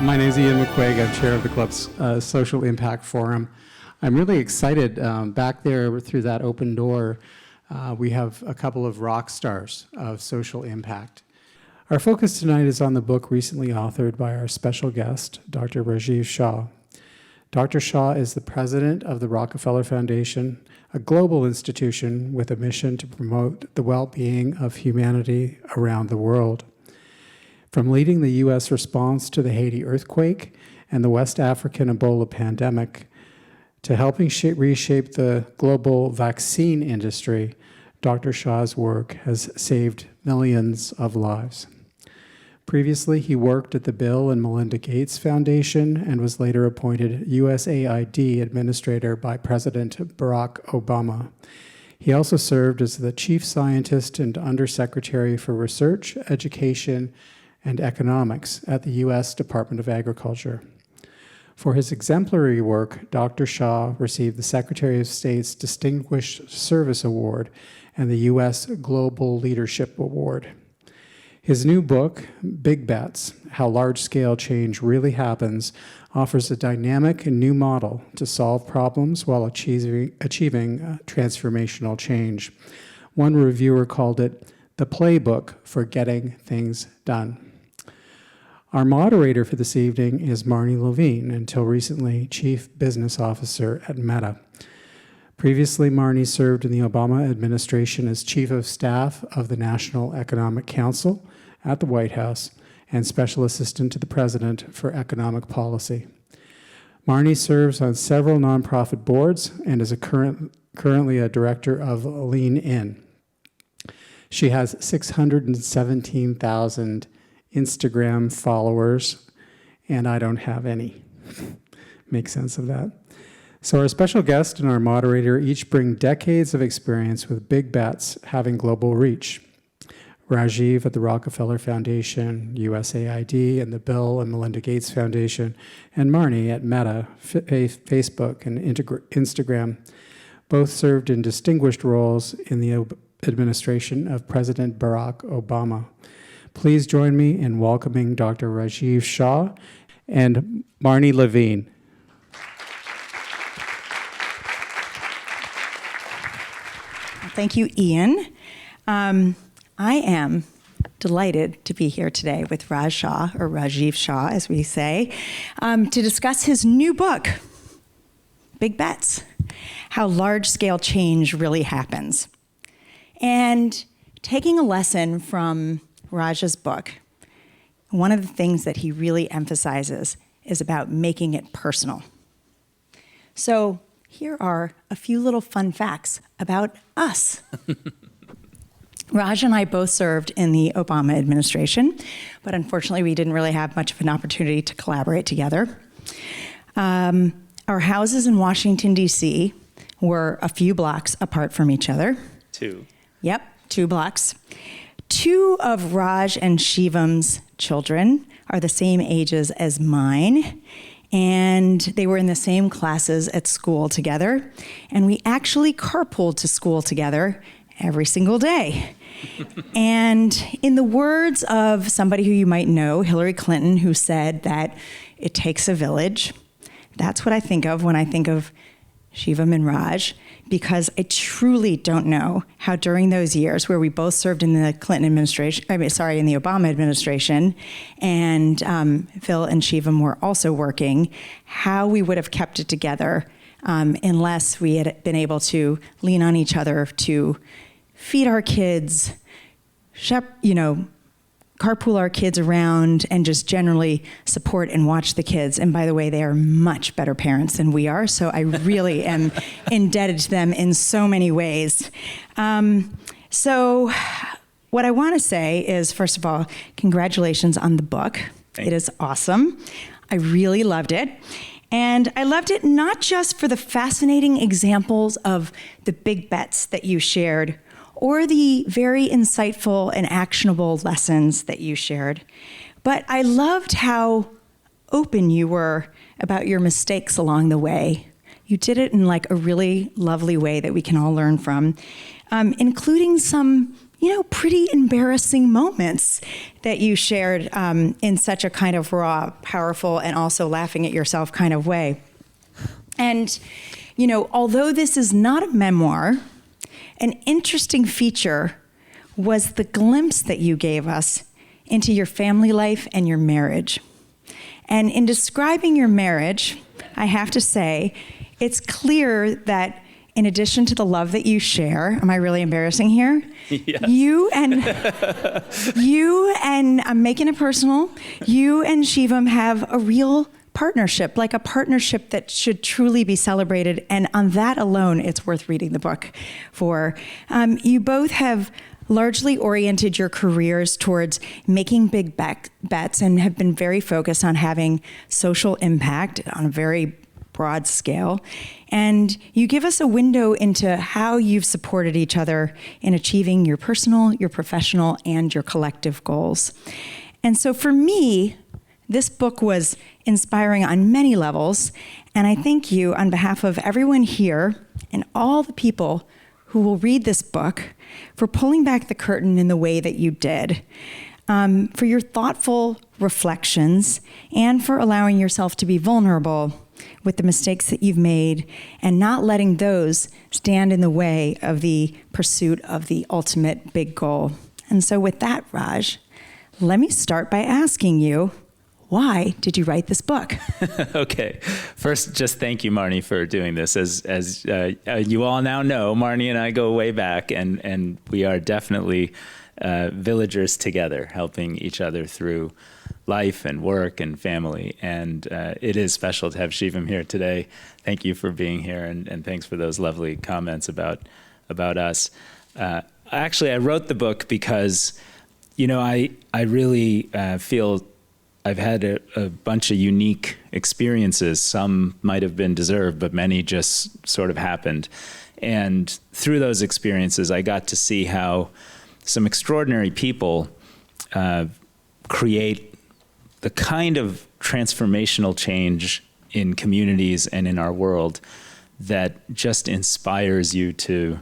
My name is Ian McQuaig. I'm chair of the club's Social Impact Forum. I'm really excited. Back there through that open door, we have a couple of rock stars of social impact. Our focus tonight is on the book recently authored by our special guest, Dr. Rajiv Shah. Dr. Shah is the president of the Rockefeller Foundation, a global institution with a mission to promote the well-being of humanity around the world. From leading the U.S. response to the Haiti earthquake and the West African Ebola pandemic, to helping reshape the global vaccine industry, Dr. Shah's work has saved millions of lives. Previously, he worked at the Bill and Melinda Gates Foundation and was later appointed USAID Administrator by President Barack Obama. He also served as the Chief Scientist and Undersecretary for Research, Education, and Economics at the U.S. Department of Agriculture. For his exemplary work, Dr. Shah received the Secretary of State's Distinguished Service Award and the U.S. Global Leadership Award. His new book, Big Bets: How Large-Scale Change Really Happens, offers a dynamic and new model to solve problems while achieving transformational change. One reviewer called it the playbook for getting things done. Our moderator for this evening is Marnie Levine, until recently Chief Business Officer at Meta. Previously, Marnie served in the Obama administration as Chief of Staff of the National Economic Council at the White House and Special Assistant to the President for Economic Policy. Marnie serves on several nonprofit boards and is currently a director of Lean In. She has 617,000 Instagram followers, and I don't have any. Make sense of that. So our special guest and our moderator each bring decades of experience with big bets having global reach. Rajiv at the Rockefeller Foundation, USAID, and the Bill and Melinda Gates Foundation, and Marnie at Meta, Facebook, and Instagram, both served in distinguished roles in the administration of President Barack Obama. Please join me in welcoming Dr. Rajiv Shah and Marnie Levine. Thank you, Ian. I am delighted to be here today with Raj Shah, or Rajiv Shah, as we say, to discuss his new book, Big Bets: How Large-Scale Change Really Happens. And taking a lesson from Raj's book, one of the things that he really emphasizes is about making it personal. So here are a few little fun facts about us. Raj and I both served in the Obama administration, but unfortunately we didn't really have much of an opportunity to collaborate together. Our houses in Washington, D.C. were a few blocks apart from each other. 2. Yep, 2 blocks. 2 of Raj and Shivan's children are the same ages as mine, and they were in the same classes at school together, and we actually carpooled to school together every single day. And in the words of somebody who you might know, Hillary Clinton, who said that it takes a village, that's what I think of when I think of Shivam and Raj, because I truly don't know how during those years where we both served in the Clinton administration, in the Obama administration, and Phil and Shivam were also working, how we would have kept it together unless we had been able to lean on each other to feed our kids, carpool our kids around, and just generally support and watch the kids. And by the way, they are much better parents than we are, so I really am indebted to them in so many ways. So what I want to say is, first of all, congratulations on the book. It is awesome. I really loved it. And I loved it not just for the fascinating examples of the big bets that you shared, or the very insightful and actionable lessons that you shared, but I loved how open you were about your mistakes along the way. You did it in like a really lovely way that we can all learn from, including some pretty embarrassing moments that you shared in such a kind of raw, powerful, and also laughing at yourself kind of way. And, although this is not a memoir, an interesting feature was the glimpse that you gave us into your family life and your marriage. And in describing your marriage, I have to say, it's clear that in addition to the love that you share, am I really embarrassing here? Yes. You and I'm making it personal, you and Shivam have a real partnership, like a partnership that should truly be celebrated. And on that alone, it's worth reading the book for. You both have largely oriented your careers towards making big bets and have been very focused on having social impact on a very broad scale. And you give us a window into how you've supported each other in achieving your personal, your professional, and your collective goals. And so for me, this book was inspiring on many levels, and I thank you on behalf of everyone here and all the people who will read this book for pulling back the curtain in the way that you did, for your thoughtful reflections, and for allowing yourself to be vulnerable with the mistakes that you've made and not letting those stand in the way of the pursuit of the ultimate big goal. And so with that, Raj, let me start by asking you, why did you write this book? Okay. First, just thank you, Marnie, for doing this. As you all now know, Marnie and I go way back, and we are definitely villagers together, helping each other through life and work and family. And it is special to have Shivam here today. Thank you for being here, and thanks for those lovely comments about us. Actually, I wrote the book because, I really feel I've had a bunch of unique experiences. Some might have been deserved, but many just sort of happened. And through those experiences, I got to see how some extraordinary people create the kind of transformational change in communities and in our world that just inspires you to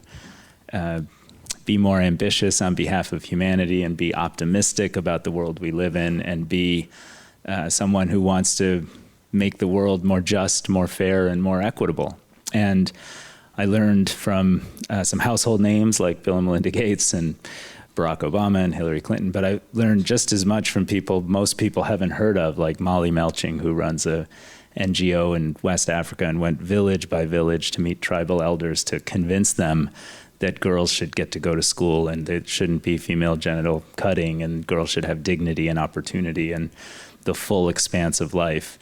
be more ambitious on behalf of humanity and be optimistic about the world we live in and be someone who wants to make the world more just, more fair, and more equitable. And I learned from some household names like Bill and Melinda Gates and Barack Obama and Hillary Clinton, but I learned just as much from people most people haven't heard of, like Molly Melching, who runs a NGO in West Africa and went village by village to meet tribal elders to convince them that girls should get to go to school and there shouldn't be female genital cutting and girls should have dignity and opportunity and the full expanse of life.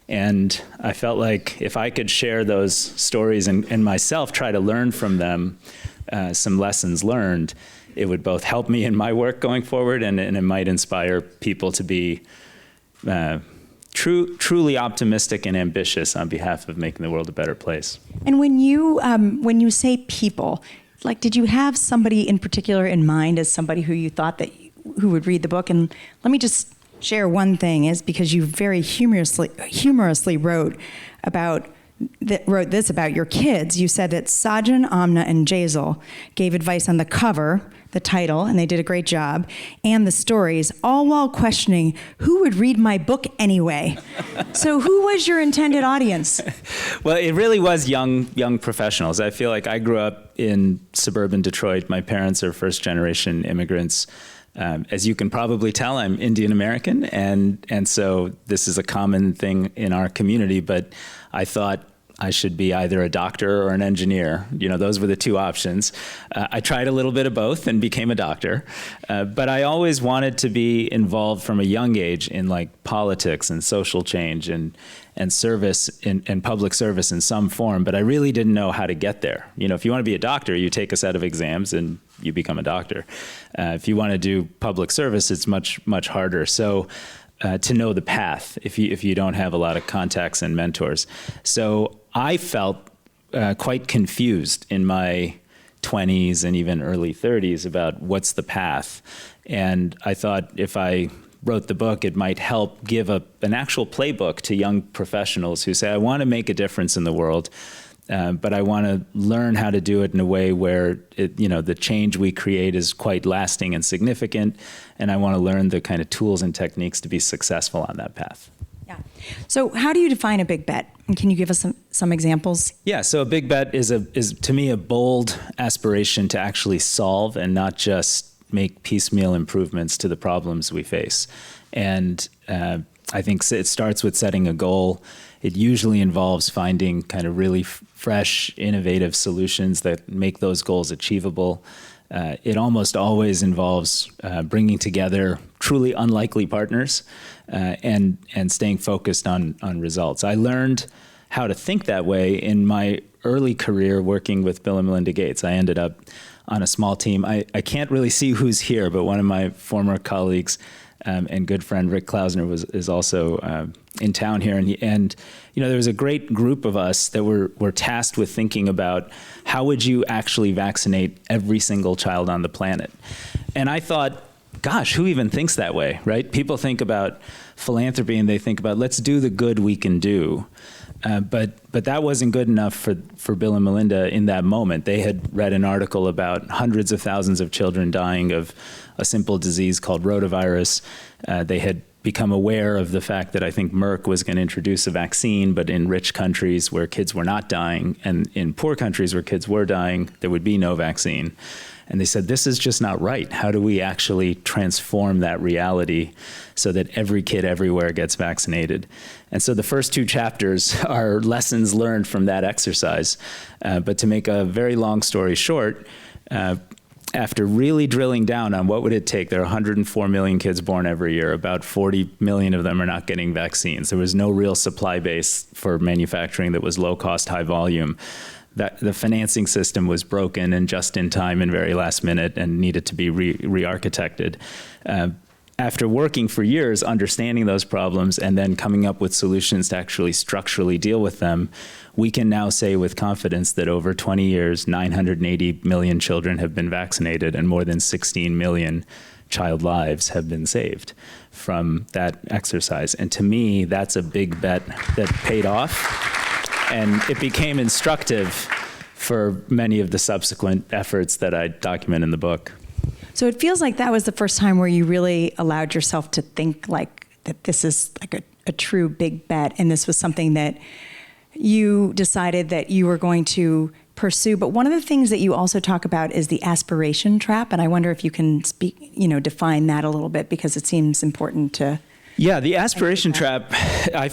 And I felt like if I could share those stories and myself try to learn from them some lessons learned, it would both help me in my work going forward and it might inspire people to be truly optimistic and ambitious on behalf of making the world a better place. And when you say people, like, did you have somebody in particular in mind as somebody who you thought who would read the book? And let me just share one thing, is because you very humorously wrote this about your kids. You said that Sajan, Amna, and Jazel gave advice on the cover, the title, and they did a great job, and the stories, all while questioning who would read my book anyway. So who was your intended audience? Well, it really was young professionals. I feel like I grew up in suburban Detroit. My parents are first-generation immigrants. As you can probably tell, I'm Indian American, and so this is a common thing in our community, but I thought I should be either a doctor or an engineer. Those were the two options. I tried a little bit of both and became a doctor, but I always wanted to be involved from a young age in politics and social change and service and public service in some form, but I really didn't know how to get there. If you want to be a doctor, you take a set of exams and you become a doctor. If you want to do public service, it's much, much harder. So to know the path if you don't have a lot of contacts and mentors. So I felt quite confused in my 20s and even early 30s about what's the path. And I thought if I wrote the book, it might help give an actual playbook to young professionals who say, I want to make a difference in the world. But I want to learn how to do it in a way where the change we create is quite lasting and significant. And I want to learn the kind of tools and techniques to be successful on that path. Yeah. So how do you define a big bet? And can you give us some examples? Yeah, so a big bet is to me a bold aspiration to actually solve and not just make piecemeal improvements to the problems we face. And I think it starts with setting a goal. It usually involves finding kind of really fresh, innovative solutions that make those goals achievable. It almost always involves bringing together truly unlikely partners and staying focused on results. I learned how to think that way in my early career working with Bill and Melinda Gates. I ended up on a small team. I can't really see who's here, but one of my former colleagues and good friend Rick Klausner is also in town here, and there was a great group of us that were tasked with thinking about how would you actually vaccinate every single child on the planet. And I thought, gosh, who even thinks that way, right? People think about philanthropy and they think about let's do the good we can do. But that wasn't good enough for Bill and Melinda in that moment. They had read an article about hundreds of thousands of children dying of a simple disease called rotavirus. They had become aware of the fact that I think Merck was going to introduce a vaccine, but in rich countries where kids were not dying, and in poor countries where kids were dying, there would be no vaccine. And they said, this is just not right. How do we actually transform that reality so that every kid everywhere gets vaccinated? And so the first 2 chapters are lessons learned from that exercise. But to make a very long story short, after really drilling down on what would it take, there are 104 million kids born every year. About 40 million of them are not getting vaccines. There was no real supply base for manufacturing that was low cost, high volume. That the financing system was broken and just in time and very last minute and needed to be re-architected. After working for years, understanding those problems and then coming up with solutions to actually structurally deal with them, we can now say with confidence that over 20 years, 980 million children have been vaccinated and more than 16 million child lives have been saved from that exercise. And to me, that's a big bet that paid off. And it became instructive for many of the subsequent efforts that I document in the book. So it feels like that was the first time where you really allowed yourself to think like that this is like a true big bet, and this was something that you decided that you were going to pursue. But one of the things that you also talk about is the aspiration trap, and I wonder if you can define that a little bit, because it seems important to. Yeah, the aspiration trap, I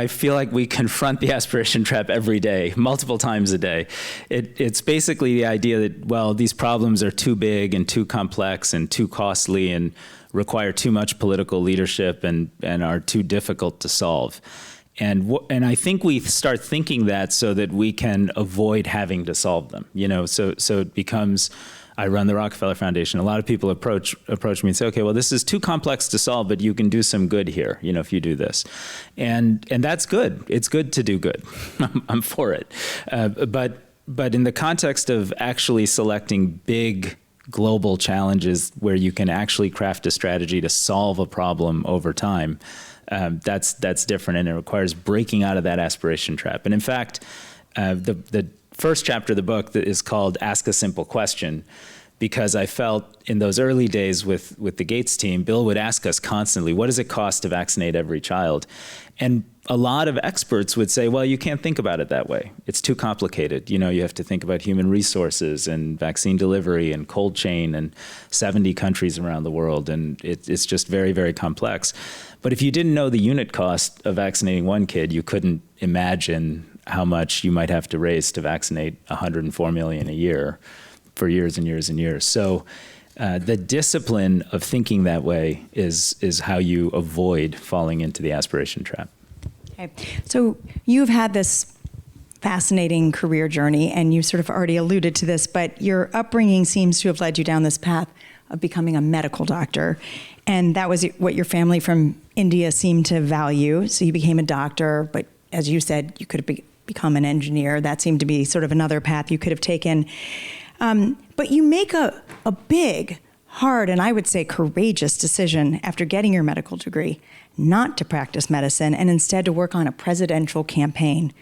feel like we confront the aspiration trap every day, multiple times a day. It's basically the idea that, well, these problems are too big and too complex and too costly and require too much political leadership and are too difficult to solve. And I think we start thinking that so that we can avoid having to solve them. So it becomes, I run the Rockefeller Foundation. A lot of people approach me and say, okay, well, this is too complex to solve, but you can do some good here, if you do this. And that's good. It's good to do good. I'm for it. But in the context of actually selecting big global challenges where you can actually craft a strategy to solve a problem over time, that's different, and it requires breaking out of that aspiration trap. And in fact, the first chapter of the book that is called Ask a Simple Question, because I felt in those early days with the Gates team, Bill would ask us constantly, what does it cost to vaccinate every child? And a lot of experts would say, well, you can't think about it that way. It's too complicated. You have to think about human resources and vaccine delivery and cold chain and 70 countries around the world. And it's just very, very complex. But if you didn't know the unit cost of vaccinating one kid, you couldn't imagine how much you might have to raise to vaccinate 104 million a year for years and years and years. So the discipline of thinking that way is how you avoid falling into the aspiration trap. Okay. So you've had this fascinating career journey, and you sort of already alluded to this, but your upbringing seems to have led you down this path of becoming a medical doctor. And that was what your family from India seemed to value. So you became a doctor, but as you said, you could have become an engineer. That seemed to be sort of another path you could have taken. But you make a big, hard, and I would say courageous decision after getting your medical degree not to practice medicine and instead to work on a presidential campaign.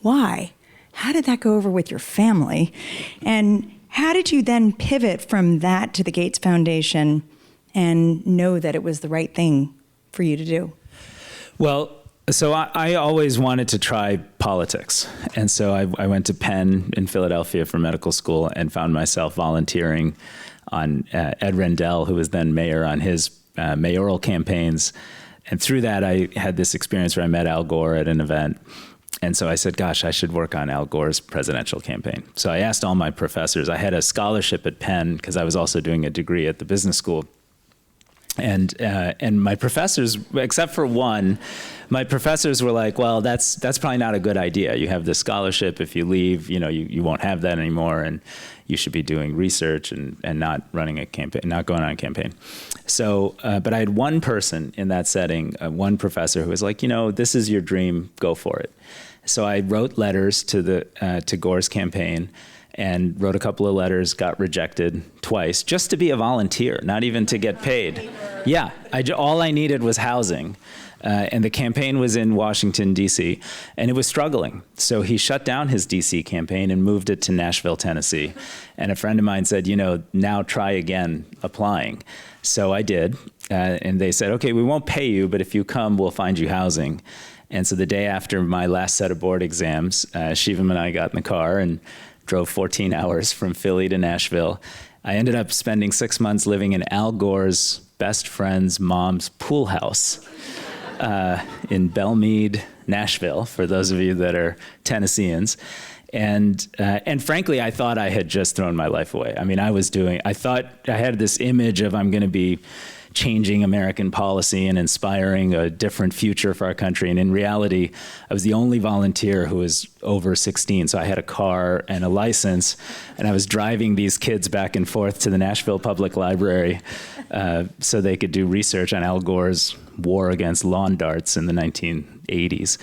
Why? How did that go over with your family? And how did you then pivot from that to the Gates Foundation and know that it was the right thing for you to do? Well, so I always wanted to try politics. And so I went to Penn in Philadelphia for medical school and found myself volunteering on Ed Rendell, who was then mayor, on his mayoral campaigns. And through that, I had this experience where I met Al Gore at an event. And so I said, gosh, I should work on Al Gore's presidential campaign. So I asked all my professors. I had a scholarship at Penn because I was also doing a degree at the business school. And my professors, except for one, my professors were like, well, that's probably not a good idea. You have this scholarship. If you leave, you won't have that anymore, and you should be doing research and not running a campaign, not going on a campaign. So, but I had one person in that setting, one professor who was like, this is your dream, go for it. So I wrote letters to Gore's campaign, and wrote a couple of letters, got rejected twice, just to be a volunteer, not even to get paid. Yeah, all I needed was housing. And the campaign was in Washington, D.C., and it was struggling. So he shut down his D.C. campaign and moved it to Nashville, Tennessee. And a friend of mine said, now try again applying. So I did, and they said, okay, we won't pay you, but if you come, we'll find you housing. And so the day after my last set of board exams, Shivam and I got in the car and drove 14 hours from Philly to Nashville. I ended up spending 6 months living in Al Gore's best friend's mom's pool house in Belmead, Nashville, for those of you that are Tennesseans. And frankly, I thought I had just thrown my life away. I mean, I thought I had this image of I'm going to be changing American policy and inspiring a different future for our country. And in reality, I was the only volunteer who was over 16. So I had a car and a license, and I was driving these kids back and forth to the Nashville Public Library so they could do research on Al Gore's war against lawn darts in the 1980s.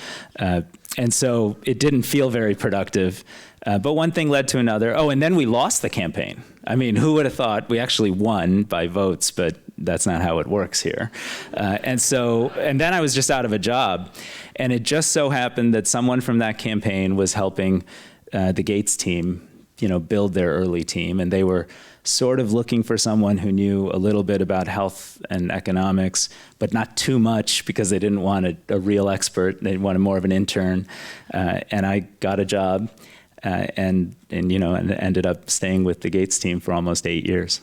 And so it didn't feel very productive. But one thing led to another. Oh, and then we lost the campaign. I mean, who would have thought? We actually won by votes, but that's not how it works here. And then I was just out of a job. And it just so happened that someone from that campaign was helping the Gates team, build their early team. And they were sort of looking for someone who knew a little bit about health and economics, but not too much, because they didn't want a real expert. They wanted more of an intern. And I got a job. And ended up staying with the Gates team for almost 8 years.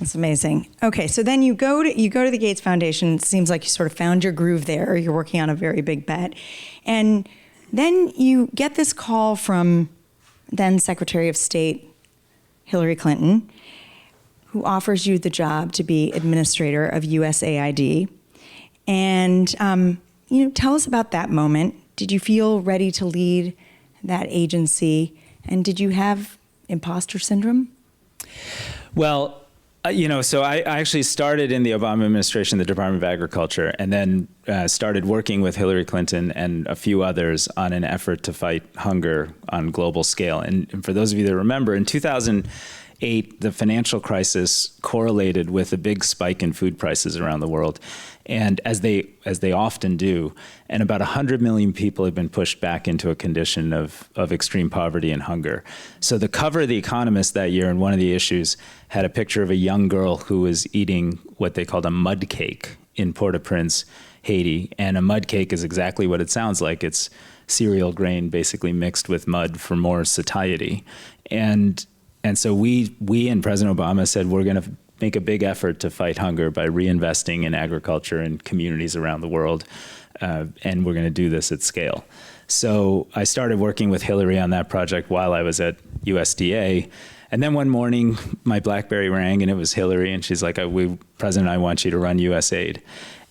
That's amazing. Okay, so then you go to the Gates Foundation. It seems like you sort of found your groove there. You're working on a very big bet. And then you get this call from then Secretary of State Hillary Clinton, who offers you the job to be administrator of USAID. And tell us about that moment. Did you feel ready to lead that agency, and did you have imposter syndrome? Well, so I actually started in the Obama administration, the Department of Agriculture, and then started working with Hillary Clinton and a few others on an effort to fight hunger on global scale. And for those of you that remember, in 2008, the financial crisis correlated with a big spike in food prices around the world. And as they often do, and about 100 million people have been pushed back into a condition of extreme poverty and hunger. So the cover of The Economist that year, and one of the issues, had a picture of a young girl who was eating what they called a mud cake in Port-au-Prince, Haiti. And a mud cake is exactly what it sounds like. It's cereal grain basically mixed with mud for more satiety. And so we and President Obama said, we're going to make a big effort to fight hunger by reinvesting in agriculture in communities around the world, and we're going to do this at scale. So I started working with Hillary on that project while I was at USDA, and then one morning my BlackBerry rang and it was Hillary, and she's like, President, I want you to run USAID.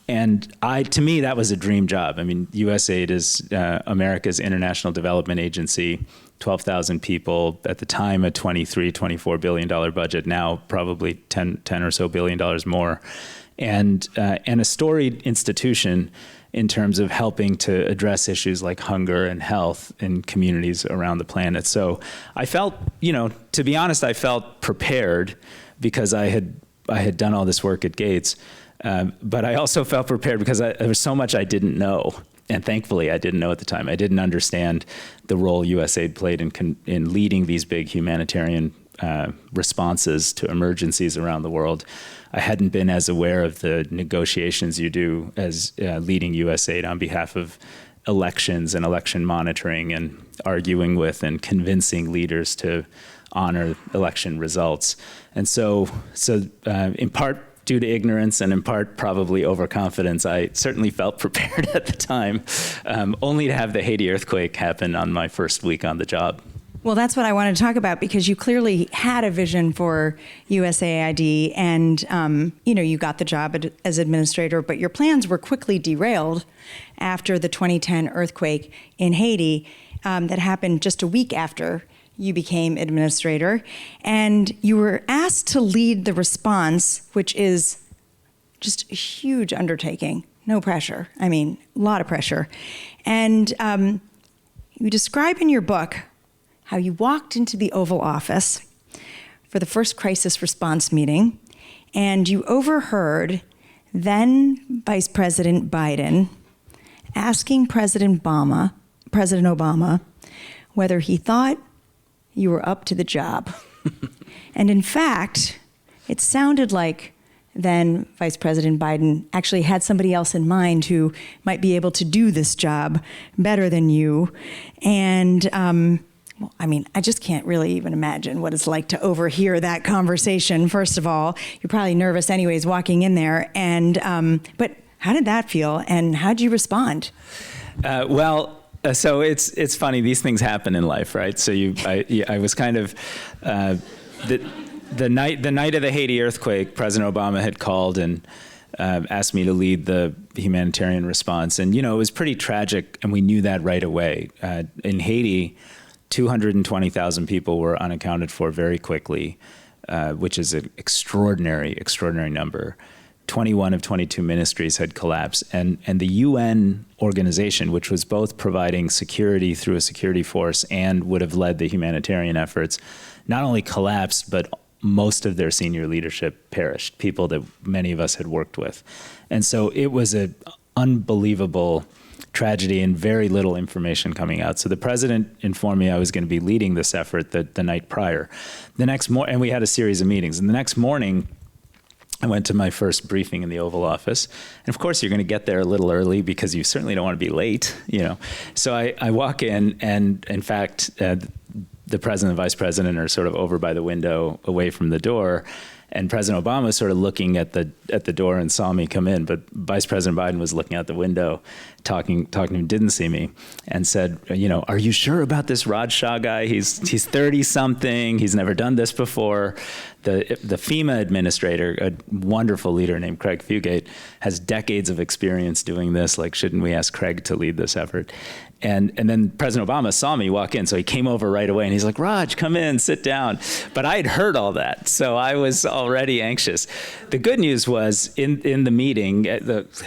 And to me, that was a dream job. I mean, USAID is America's international development agency, 12,000 people, at the time a $24 billion budget, now probably 10 or so billion dollars more, and a storied institution in terms of helping to address issues like hunger and health in communities around the planet. So I felt, to be honest, I felt prepared because I had done all this work at Gates. But I also felt prepared because there was so much I didn't know. and thankfully, I didn't know at the time. I didn't understand the role USAID played in leading these big humanitarian responses to emergencies around the world. I hadn't been as aware of the negotiations you do as leading USAID on behalf of elections and election monitoring and arguing with and convincing leaders to honor election results. And so in part due to ignorance and in part probably overconfidence, I certainly felt prepared at the time, only to have the Haiti earthquake happen on my first week on the job. Well, that's what I wanted to talk about, because you clearly had a vision for USAID, and you got the job as administrator, but your plans were quickly derailed after the 2010 earthquake in Haiti that happened just a week after you became administrator, and you were asked to lead the response, which is just a huge undertaking. No pressure. I mean, a lot of pressure. And you describe in your book how you walked into the Oval Office for the first crisis response meeting, and you overheard then Vice President Biden asking President Obama, whether he thought you were up to the job. And in fact, it sounded like then Vice President Biden actually had somebody else in mind who might be able to do this job better than you. And well, I mean, I just can't really even imagine what it's like to overhear that conversation. First of all, you're probably nervous anyways walking in there. And but how did that feel, and how did you respond? So it's funny. These things happen in life, right? So I was kind of the night of the Haiti earthquake. President Obama had called and asked me to lead the humanitarian response, and it was pretty tragic, and we knew that right away. In Haiti, 220,000 people were unaccounted for very quickly, which is an extraordinary number. 21 of 22 ministries had collapsed. And the UN organization, which was both providing security through a security force and would have led the humanitarian efforts, not only collapsed, but most of their senior leadership perished, people that many of us had worked with. And so it was an unbelievable tragedy and very little information coming out. So the president informed me I was going to be leading this effort the night prior. The next morning, and we had a series of meetings. And the next morning, I went to my first briefing in the Oval Office. And of course, you're going to get there a little early because you certainly don't want to be late, So I walk in, and in fact, the president and vice president are sort of over by the window away from the door. And President Obama was sort of looking at the door and saw me come in, but Vice President Biden was looking out the window, talking to him, didn't see me, and said, are you sure about this Raj Shah guy? He's 30 something. He's never done this before. The FEMA administrator, a wonderful leader named Craig Fugate, has decades of experience doing this. Like, shouldn't we ask Craig to lead this effort? And then President Obama saw me walk in, so he came over right away, and he's like, Raj, come in, sit down. But I had heard all that, so I was already anxious. The good news was, in the meeting,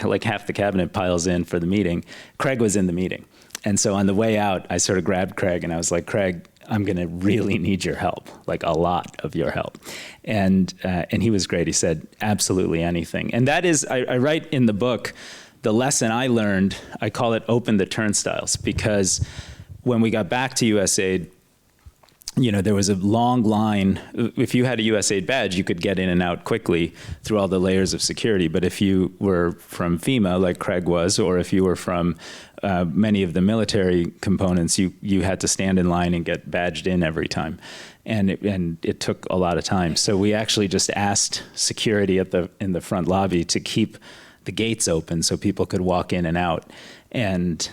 like half the cabinet piles in for the meeting, Craig was in the meeting. And so on the way out, I sort of grabbed Craig, and I was like, Craig, I'm going to really need your help, like a lot of your help. And he was great. He said, absolutely anything. And that is, I write in the book, the lesson I learned, I call it open the turnstiles, because when we got back to USAID, there was a long line. If you had a USAID badge, you could get in and out quickly through all the layers of security. But if you were from FEMA, like Craig was, or if you were from many of the military components, you had to stand in line and get badged in every time. And it took a lot of time. So we actually just asked security in the front lobby to keep the gates open so people could walk in and out, and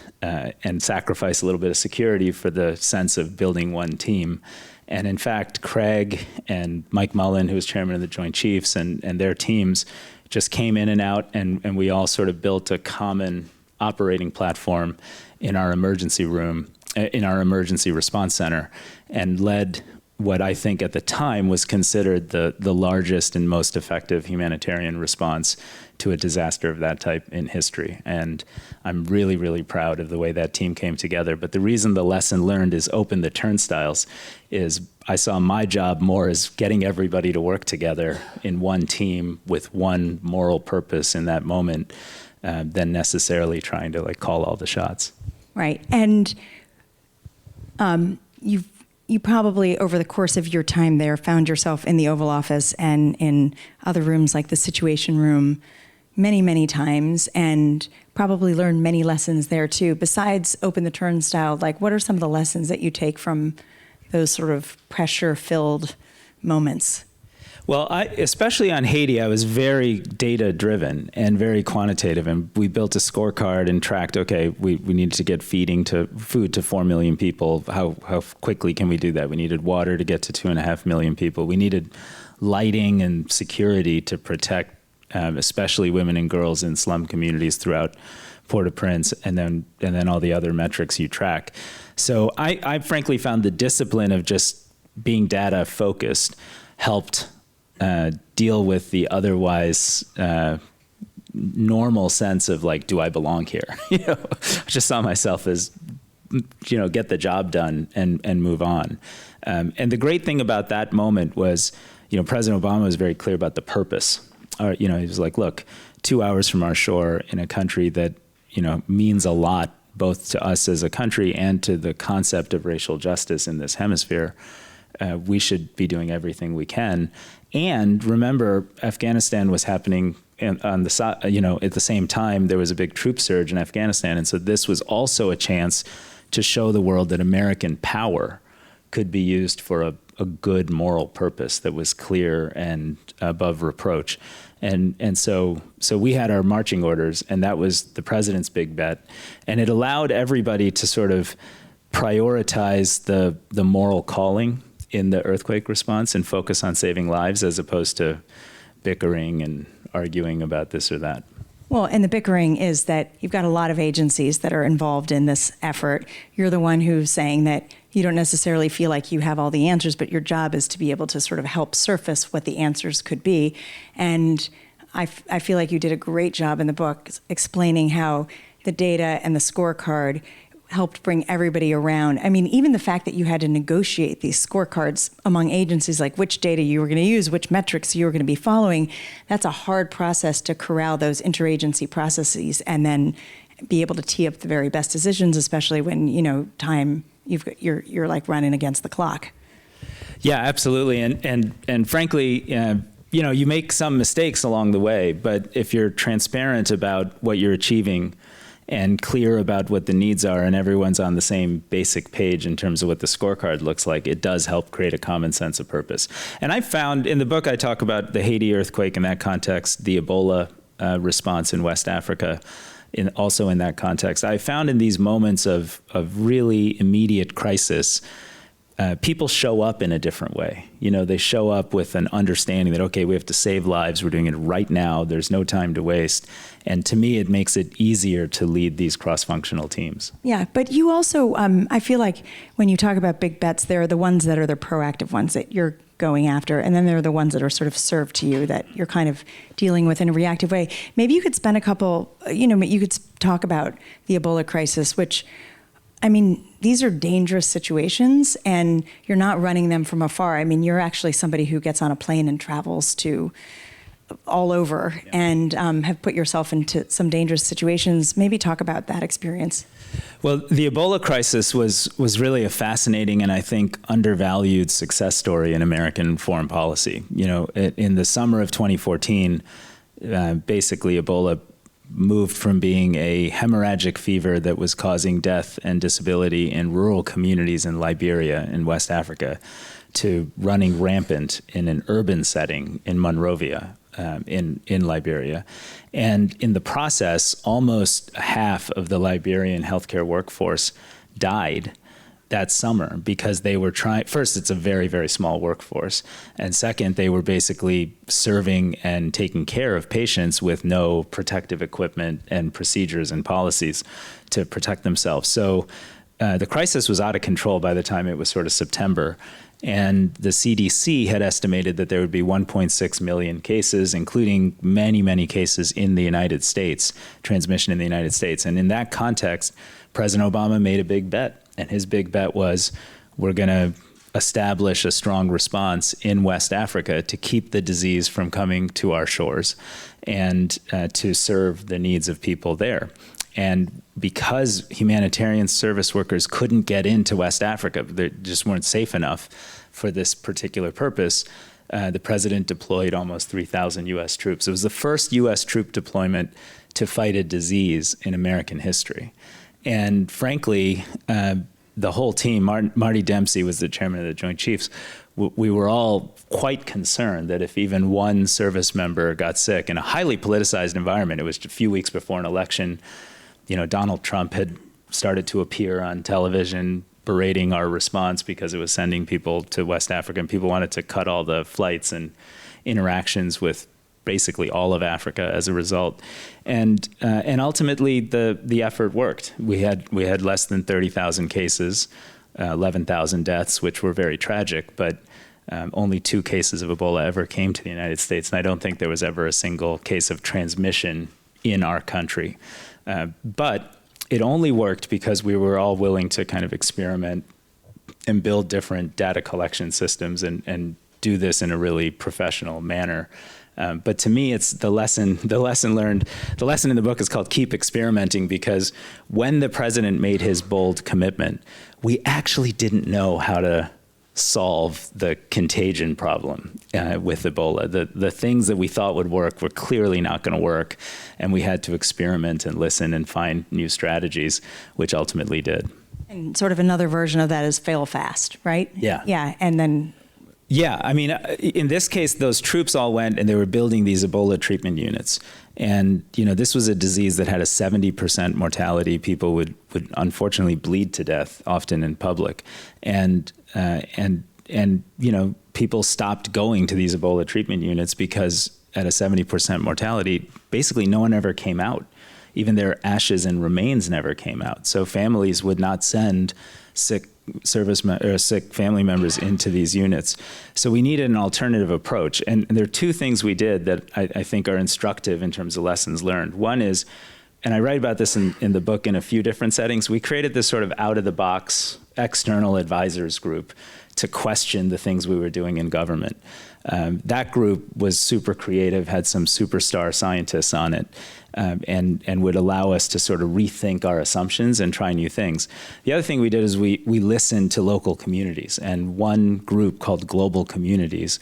sacrifice a little bit of security for the sense of building one team. And in fact, Craig and Mike Mullen, who was chairman of the Joint Chiefs, and their teams just came in and out, and we all sort of built a common operating platform in our emergency room, in our emergency response center, and led what I think at the time was considered the largest and most effective humanitarian response to a disaster of that type in history. And I'm really, really proud of the way that team came together. But the reason the lesson learned is open the turnstiles is I saw my job more as getting everybody to work together in one team with one moral purpose in that moment than necessarily trying to like call all the shots. Right. And you probably, over the course of your time there, found yourself in the Oval Office and in other rooms like the Situation Room many, many times, and probably learned many lessons there too. Besides open the turnstile, like what are some of the lessons that you take from those sort of pressure-filled moments? Well, especially on Haiti, I was very data-driven and very quantitative, and we built a scorecard and tracked, okay, we needed to get food to 4 million people. How quickly can we do that? We needed water to get to 2.5 million people. We needed lighting and security to protect especially women and girls in slum communities throughout Port-au-Prince, and then all the other metrics you track. So I frankly found the discipline of just being data-focused helped deal with the otherwise normal sense of like, do I belong here? I just saw myself as, get the job done and move on. And the great thing about that moment was, President Obama was very clear about the purpose. He was like, look, 2 hours from our shore in a country that, means a lot both to us as a country and to the concept of racial justice in this hemisphere, we should be doing everything we can. And remember, Afghanistan was happening on the side, at the same time, there was a big troop surge in Afghanistan. And so this was also a chance to show the world that American power could be used for a good moral purpose that was clear and above reproach. And so we had our marching orders, and that was the president's big bet. And it allowed everybody to sort of prioritize the moral calling in the earthquake response and focus on saving lives as opposed to bickering and arguing about this or that. Well, and the bickering is that you've got a lot of agencies that are involved in this effort. You're the one who's saying that you don't necessarily feel like you have all the answers, but your job is to be able to sort of help surface what the answers could be. And I feel like you did a great job in the book explaining how the data and the scorecard helped bring everybody around. I mean, even the fact that you had to negotiate these scorecards among agencies, like which data you were going to use, which metrics you were going to be following, that's a hard process to corral those interagency processes and then be able to tee up the very best decisions, especially when, time, you're like running against the clock. Yeah, absolutely. And frankly, you make some mistakes along the way, but if you're transparent about what you're achieving and clear about what the needs are, and everyone's on the same basic page in terms of what the scorecard looks like, it does help create a common sense of purpose. And I found, in the book, I talk about the Haiti earthquake in that context, the Ebola response in West Africa, also in that context. I found in these moments of really immediate crisis, people show up in a different way. They show up with an understanding that, okay, we have to save lives. We're doing it right now. There's no time to waste. And to me, it makes it easier to lead these cross-functional teams. Yeah, but you also, I feel like when you talk about big bets, there are the ones that are the proactive ones that you're going after, and then there are the ones that are sort of served to you that you're kind of dealing with in a reactive way. Maybe you could spend a couple, you could talk about the Ebola crisis, which, these are dangerous situations, and you're not running them from afar. You're actually somebody who gets on a plane and travels to all over and have put yourself into some dangerous situations. Maybe talk about that experience. Well, the Ebola crisis was really a fascinating and I think undervalued success story in American foreign policy. In the summer of 2014, basically Ebola moved from being a hemorrhagic fever that was causing death and disability in rural communities in Liberia in West Africa to running rampant in an urban setting in Monrovia in Liberia. And in the process, almost half of the Liberian healthcare workforce died that summer because they were trying, first, it's a very, very small workforce. And second, they were basically serving and taking care of patients with no protective equipment and procedures and policies to protect themselves. So the crisis was out of control by the time it was sort of September. And the CDC had estimated that there would be 1.6 million cases, including many, many cases in the United States, transmission in the United States. And in that context, President Obama made a big bet. And his big bet was, we're going to establish a strong response in West Africa to keep the disease from coming to our shores and to serve the needs of people there. And because humanitarian service workers couldn't get into West Africa, they just weren't safe enough for this particular purpose, the president deployed almost 3,000 U.S. troops. It was the first U.S. troop deployment to fight a disease in American history. And frankly, the whole team, Marty Dempsey was the chairman of the Joint Chiefs, we were all quite concerned that if even one service member got sick in a highly politicized environment, it was a few weeks before an election, Donald Trump had started to appear on television berating our response because it was sending people to West Africa, and people wanted to cut all the flights and interactions with basically all of Africa as a result. And ultimately the effort worked. We had less than 30,000 cases, 11,000 deaths, which were very tragic, but only 2 cases of Ebola ever came to the United States. And I don't think there was ever a single case of transmission in our country. But it only worked because we were all willing to kind of experiment and build different data collection systems and do this in a really professional manner. But to me, it's the lesson learned. The lesson in the book is called Keep Experimenting, because when the president made his bold commitment, we actually didn't know how to solve the contagion problem with Ebola. The things that we thought would work were clearly not going to work, and we had to experiment and listen and find new strategies, which ultimately did. And sort of another version of that is fail fast, right? Yeah. Yeah, and then... Yeah, I mean, in this case, those troops all went and they were building these Ebola treatment units. And, this was a disease that had a 70% mortality. People would unfortunately bleed to death, often in public. And people stopped going to these Ebola treatment units because at a 70% mortality, basically no one ever came out. Even their ashes and remains never came out. So families would not send sick family members into these units. So we needed an alternative approach. And there are 2 things we did that I think are instructive in terms of lessons learned. One is, and I write about this in the book in a few different settings, we created this sort of out-of-the-box external advisors group to question the things we were doing in government. That group was super creative, had some superstar scientists on it, and would allow us to sort of rethink our assumptions and try new things. The other thing we did is we listened to local communities, and one group called Global Communities,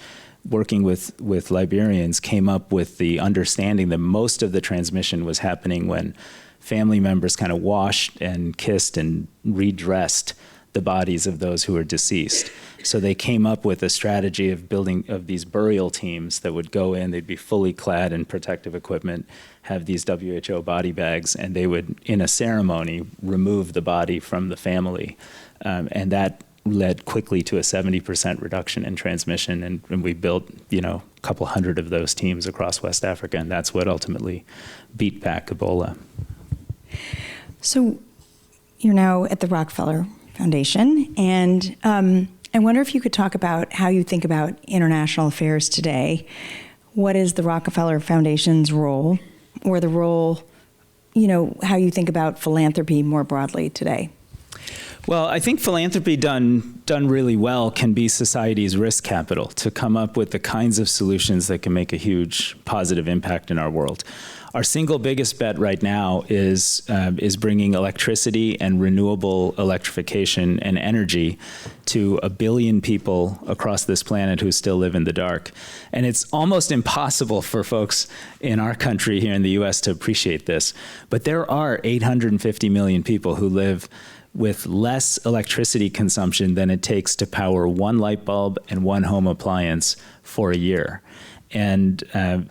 working with Liberians, came up with the understanding that most of the transmission was happening when family members kind of washed and kissed and redressed the bodies of those who were deceased. So they came up with a strategy of building of these burial teams that would go in, they'd be fully clad in protective equipment, have these WHO body bags, and they would, in a ceremony, remove the body from the family. And that led quickly to a 70% reduction in transmission. And we built, a couple hundred of those teams across West Africa, and that's what ultimately beat back Ebola. So you're now at the Rockefeller Foundation, and I wonder if you could talk about how you think about international affairs today. What is the Rockefeller Foundation's role, or the role, how you think about philanthropy more broadly today? Well, I think philanthropy done really well can be society's risk capital to come up with the kinds of solutions that can make a huge positive impact in our world. Our single biggest bet right now is bringing electricity and renewable electrification and energy to 1 billion people across this planet who still live in the dark. And it's almost impossible for folks in our country here in the US to appreciate this. But there are 850 million people who live with less electricity consumption than it takes to power 1 light bulb and 1 home appliance for a year. And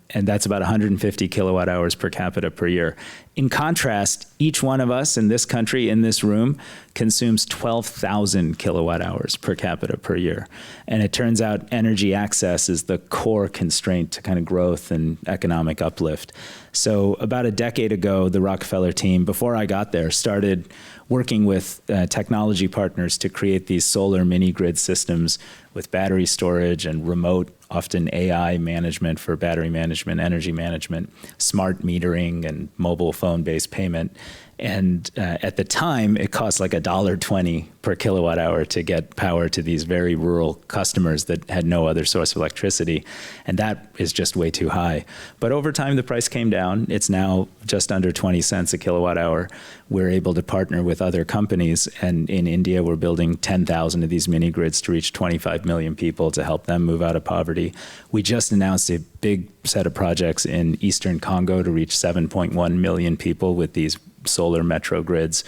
that's about 150 kilowatt hours per capita per year. In contrast, each one of us in this country, in this room, consumes 12,000 kilowatt hours per capita per year. And it turns out energy access is the core constraint to kind of growth and economic uplift. So about a decade ago, the Rockefeller team, before I got there, started working with technology partners to create these solar mini grid systems with battery storage and remote, often AI management for battery management, energy management, smart metering, and mobile phone-based payment. And at the time, it cost like $1.20 per kilowatt hour to get power to these very rural customers that had no other source of electricity. And that is just way too high. But over time, the price came down. It's now just under 20 cents a kilowatt hour. We're able to partner with other companies. And in India, we're building 10,000 of these mini grids to reach 25 million people to help them move out of poverty. We just announced a big set of projects in Eastern Congo to reach 7.1 million people with these solar metro grids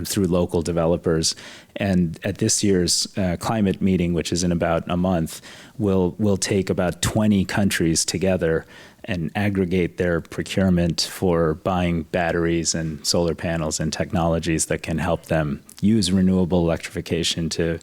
through local developers. And at this year's climate meeting, which is in about a month, we'll take about 20 countries together and aggregate their procurement for buying batteries and solar panels and technologies that can help them use renewable electrification to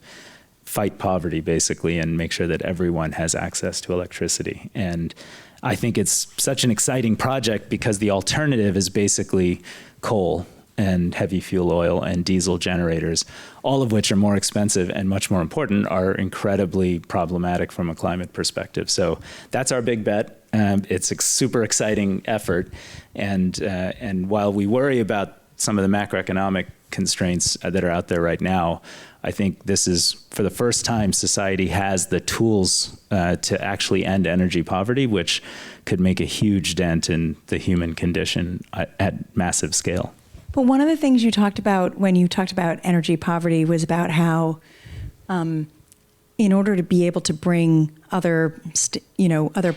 fight poverty, basically, and make sure that everyone has access to electricity. And I think it's such an exciting project because the alternative is basically coal and heavy fuel oil and diesel generators, all of which are more expensive and much more important, are incredibly problematic from a climate perspective. So that's our big bet. It's a super exciting effort. And while we worry about some of the macroeconomic constraints that are out there right now, I think this is, for the first time, society has the tools to actually end energy poverty, which could make a huge dent in the human condition at massive scale. But one of the things you talked about when you talked about energy poverty was about how, in order to be able to bring other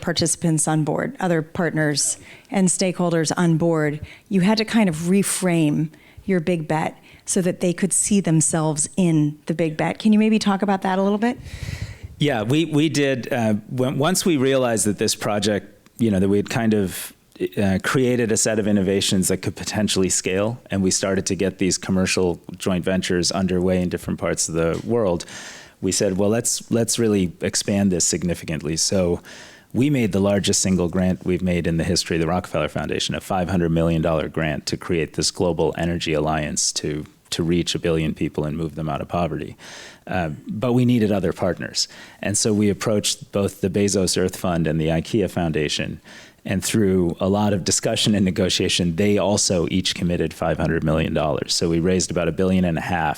participants on board, other partners and stakeholders on board, you had to kind of reframe your big bet so that they could see themselves in the big bet. Can you maybe talk about that a little bit? Yeah, we did. Once we realized that this project, that we had kind of created a set of innovations that could potentially scale, and we started to get these commercial joint ventures underway in different parts of the world, we said, well, let's really expand this significantly. So we made the largest single grant we've made in the history of the Rockefeller Foundation, a $500 million grant to create this global energy alliance to reach 1 billion people and move them out of poverty. But we needed other partners. And so we approached both the Bezos Earth Fund and the IKEA Foundation. And through a lot of discussion and negotiation, they also each committed $500 million. So we raised about $1.5 billion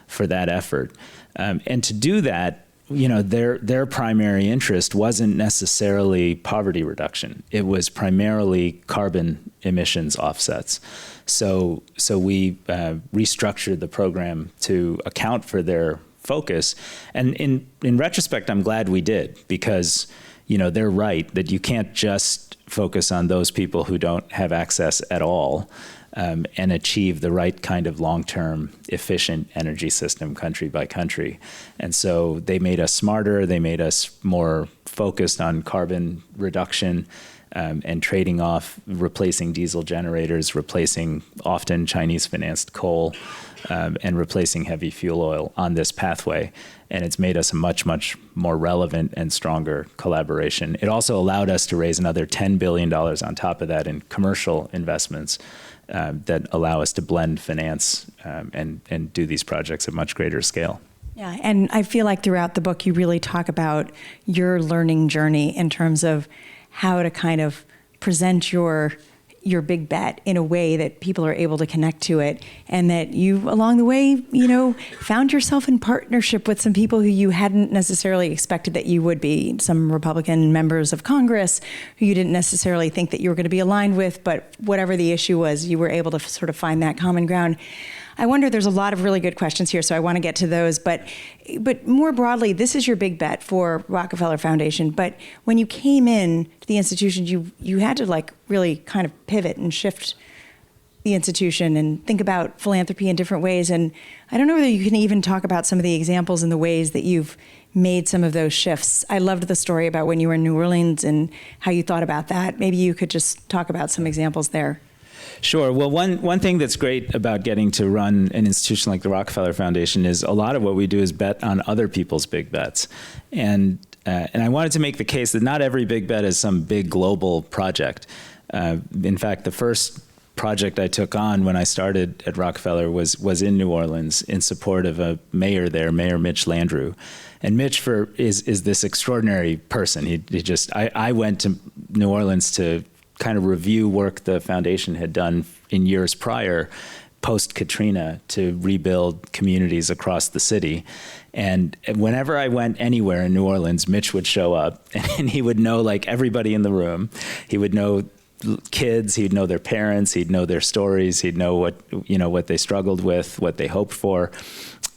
for that effort. And to do that, their primary interest wasn't necessarily poverty reduction. It was primarily carbon emissions offsets. So we restructured the program to account for their focus. And in retrospect, I'm glad we did, because they're right that you can't just focus on those people who don't have access at all and achieve the right kind of long-term efficient energy system country by country. And so they made us smarter, they made us more focused on carbon reduction and trading off, replacing diesel generators, replacing often Chinese-financed coal, and replacing heavy fuel oil on this pathway. And it's made us a much, much more relevant and stronger collaboration. It also allowed us to raise another $10 billion on top of that in commercial investments that allow us to blend finance and do these projects at much greater scale. Yeah, and I feel like throughout the book, you really talk about your learning journey in terms of how to kind of present your big bet in a way that people are able to connect to it, and that you, along the way, found yourself in partnership with some people who you hadn't necessarily expected that you would be, some Republican members of Congress who you didn't necessarily think that you were going to be aligned with, but whatever the issue was, you were able to sort of find that common ground. I wonder, there's a lot of really good questions here, so I want to get to those. But more broadly, this is your big bet for Rockefeller Foundation. But when you came in to the institution, you had to really kind of pivot and shift the institution and think about philanthropy in different ways. And I don't know whether you can even talk about some of the examples and the ways that you've made some of those shifts. I loved the story about when you were in New Orleans and how you thought about that. Maybe you could just talk about some examples there. Sure. Well, one thing that's great about getting to run an institution like the Rockefeller Foundation is a lot of what we do is bet on other people's big bets. And I wanted to make the case that not every big bet is some big global project. In fact, the first project I took on when I started at Rockefeller was in New Orleans in support of a mayor there, Mayor Mitch Landrieu. And Mitch is this extraordinary person. I went to New Orleans to kind of review work the foundation had done in years prior, post-Katrina, to rebuild communities across the city. And whenever I went anywhere in New Orleans, Mitch would show up, and he would know like everybody in the room. He would know kids, he'd know their parents, he'd know their stories, he'd know what they struggled with, what they hoped for.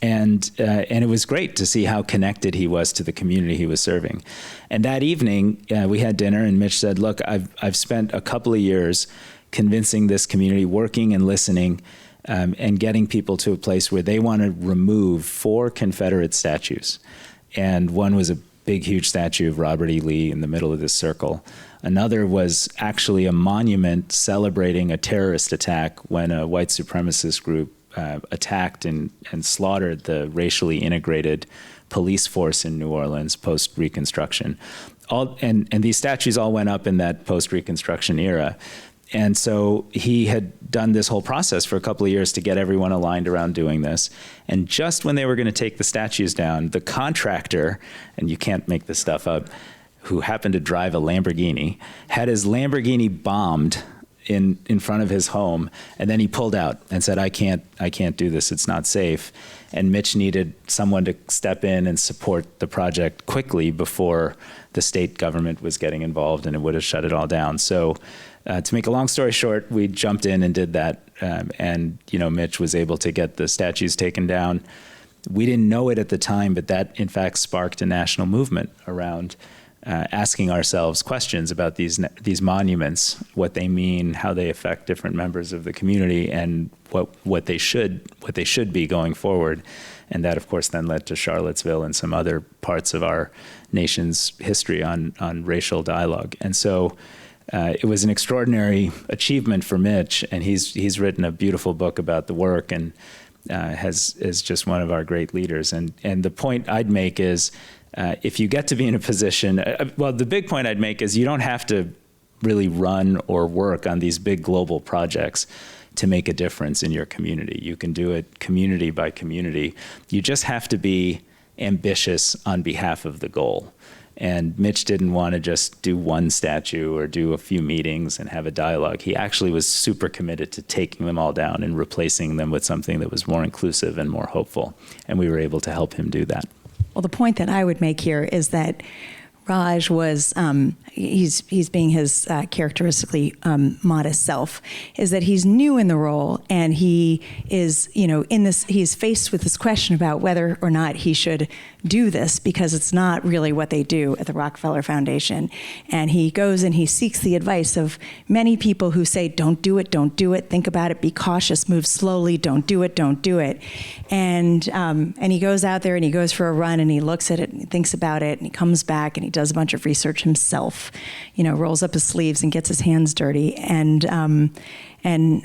And it was great to see how connected he was to the community he was serving. And that evening, we had dinner, and Mitch said, look, I've spent a couple of years convincing this community, working and listening, and getting people to a place where they want to remove 4 Confederate statues. And one was a big, huge statue of Robert E. Lee in the middle of this circle. Another was actually a monument celebrating a terrorist attack when a white supremacist group attacked and slaughtered the racially integrated police force in New Orleans post-Reconstruction. And these statues all went up in that post-Reconstruction era. And so he had done this whole process for a couple of years to get everyone aligned around doing this. And just when they were going to take the statues down, the contractor, and you can't make this stuff up, who happened to drive a Lamborghini, had his Lamborghini bombed in front of his home, and then he pulled out and said, I can't do this, it's not safe. And Mitch needed someone to step in and support the project quickly before the state government was getting involved, and it would have shut it all down. So to make a long story short, we jumped in and did that, and Mitch was able to get the statues taken down. We didn't know it at the time, but that in fact sparked a national movement around asking ourselves questions about these monuments, what they mean, how they affect different members of the community, and what they should be going forward. And that, of course, then led to Charlottesville and some other parts of our nation's history on racial dialogue. And so it was an extraordinary achievement for Mitch, and he's written a beautiful book about the work, and is just one of our great leaders. And the point I'd make is, if you get to be in a position, the big point I'd make is you don't have to really run or work on these big global projects to make a difference in your community. You can do it community by community. You just have to be ambitious on behalf of the goal. And Mitch didn't want to just do one statue or do a few meetings and have a dialogue. He actually was super committed to taking them all down and replacing them with something that was more inclusive and more hopeful. And we were able to help him do that. Well, the point that I would make here is that Raj was, he's being his characteristically modest self, is that he's new in the role, and he is, he's faced with this question about whether or not he should do this, because it's not really what they do at the Rockefeller Foundation. And he goes and he seeks the advice of many people who say, don't do it, think about it, be cautious, move slowly, don't do it. And he goes out there and he goes for a run and he looks at it and he thinks about it and he comes back and he does a bunch of research himself, rolls up his sleeves and gets his hands dirty and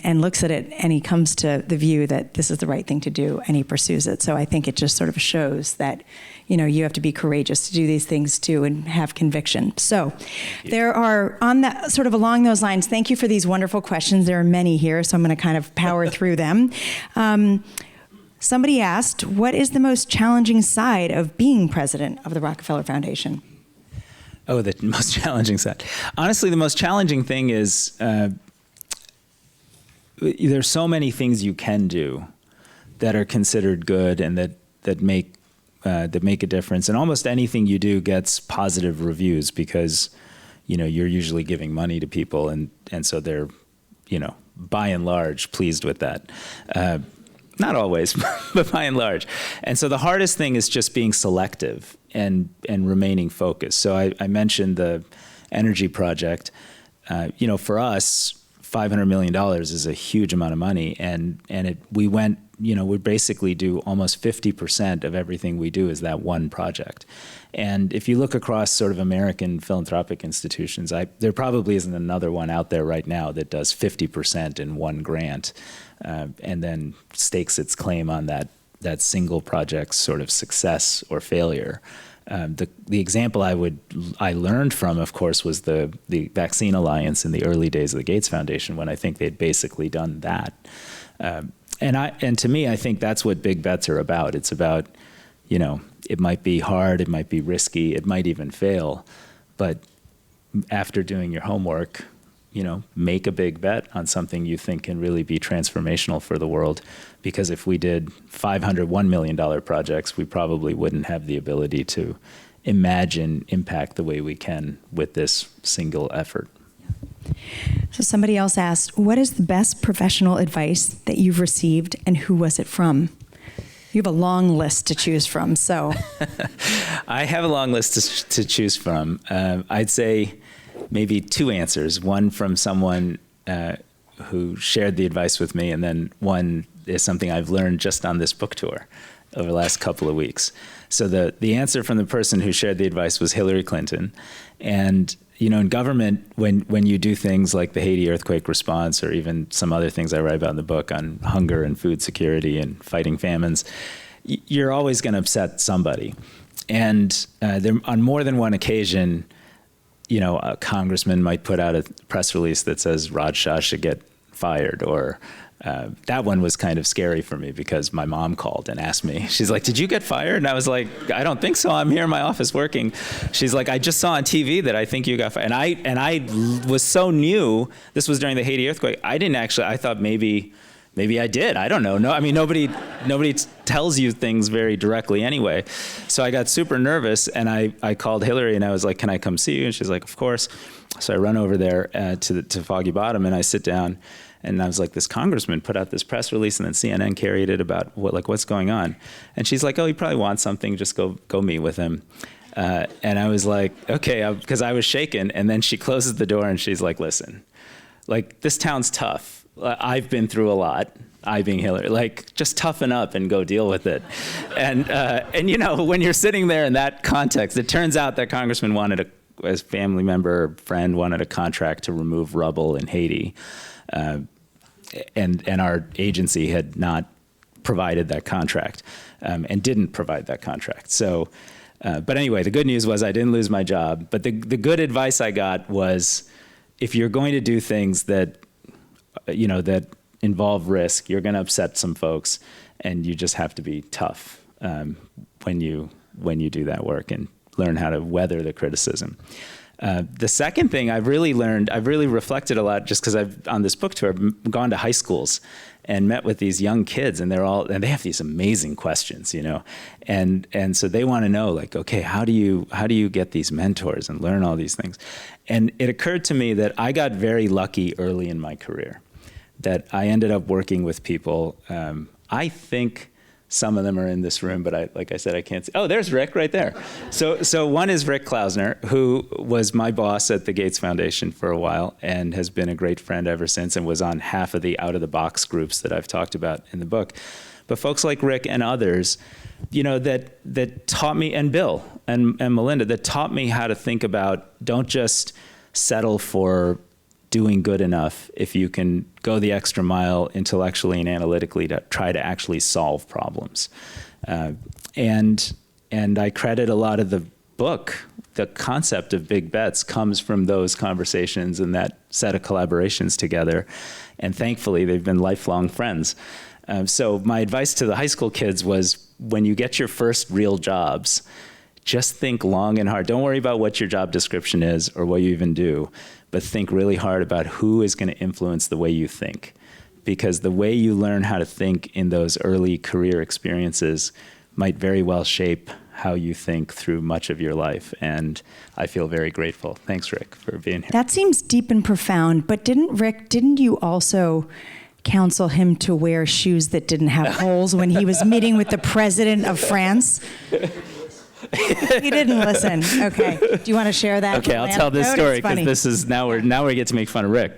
looks at it, and he comes to the view that this is the right thing to do, and he pursues it. So I think it just sort of shows that, you have to be courageous to do these things too and have conviction. So there are, on that sort of along those lines, thank you for these wonderful questions. There are many here, so I'm going to kind of power through them. Somebody asked, what is the most challenging side of being president of the Rockefeller Foundation? Oh, the most challenging side. Honestly, the most challenging thing is there's so many things you can do that are considered good and that make a difference. And almost anything you do gets positive reviews because, you're usually giving money to people, and so they're, by and large, pleased with that. Not always, but by and large. And so the hardest thing is just being selective and remaining focused. So I mentioned the energy project. For us, $500 million is a huge amount of money, and we went we basically do almost 50% of everything we do is that one project. And if you look across sort of American philanthropic institutions, there probably isn't another one out there right now that does 50% in one grant, and then stakes its claim on that single project's sort of success or failure. The example I learned from, of course, was the Vaccine Alliance in the early days of the Gates Foundation, when I think they'd basically done that. And to me, I think that's what big bets are about. It's about, it might be hard, it might be risky, it might even fail, but after doing your homework, make a big bet on something you think can really be transformational for the world. Because if we did $1 million projects, we probably wouldn't have the ability to imagine impact the way we can with this single effort. So somebody else asked, what is the best professional advice that you've received, and who was it from? You have a long list to choose from, so. I have a long list to choose from. I'd say maybe two answers. One from someone who shared the advice with me, and then one is something I've learned just on this book tour over the last couple of weeks. So the answer from the person who shared the advice was Hillary Clinton. And in government, when you do things like the Haiti earthquake response, or even some other things I write about in the book on hunger and food security and fighting famines, you're always going to upset somebody. And on more than one occasion, a congressman might put out a press release that says Raj Shah should get fired, or that one was kind of scary for me because my mom called and asked me. She's like, "Did you get fired?" And I was like, "I don't think so. I'm here in my office working." She's like, "I just saw on TV that I think you got fired." And I was so new. This was during the Haiti earthquake. I thought maybe I did. I don't know. No, I mean, nobody tells you things very directly anyway. So I got super nervous, and I called Hillary, and I was like, "Can I come see you?" And she's like, "Of course." So I run over there to Foggy Bottom, and I sit down, and I was like, "This congressman put out this press release, and then CNN carried it about what's going on." And she's like, "Oh, he probably wants something. Just go meet with him." And I was like, "Okay," because I was shaken. And then she closes the door, and she's like, "Listen, this town's tough. I've been through a lot." I being Hillary, just toughen up and go deal with it. And when you're sitting there in that context, it turns out that Congressman wanted as family member or friend wanted a contract to remove rubble in Haiti. And our agency had not provided that contract, and didn't provide that contract. So, but anyway, the good news was I didn't lose my job. But the good advice I got was, if you're going to do things that involve risk, you're going to upset some folks, and you just have to be tough when you do that work and learn how to weather the criticism. The second thing I've really reflected a lot, just because on this book tour, I've gone to high schools and met with these young kids, and they have these amazing questions, and so they want to know, okay, how do you get these mentors and learn all these things? And it occurred to me that I got very lucky early in my career, that I ended up working with people. I think some of them are in this room, but like I said, I can't see. Oh, there's Rick right there. So one is Rick Klausner, who was my boss at the Gates Foundation for a while and has been a great friend ever since, and was on half of the out-of-the-box groups that I've talked about in the book. But folks like Rick and others, that taught me, and Bill and Melinda, that taught me how to think about, don't just settle for doing good enough if you can go the extra mile intellectually and analytically to try to actually solve problems. And I credit a lot of the book, the concept of big bets comes from those conversations and that set of collaborations together. And thankfully, they've been lifelong friends. So my advice to the high school kids was, when you get your first real jobs, just think long and hard. Don't worry about what your job description is or what you even do, but think really hard about who is going to influence the way you think. Because the way you learn how to think in those early career experiences might very well shape how you think through much of your life. And I feel very grateful. Thanks, Rick, for being here. That seems deep and profound, but didn't you also counsel him to wear shoes that didn't have holes when he was meeting with the president of France? He didn't listen. Okay. Do you want to share that? Okay, I'll tell this story, because this is now we get to make fun of Rick.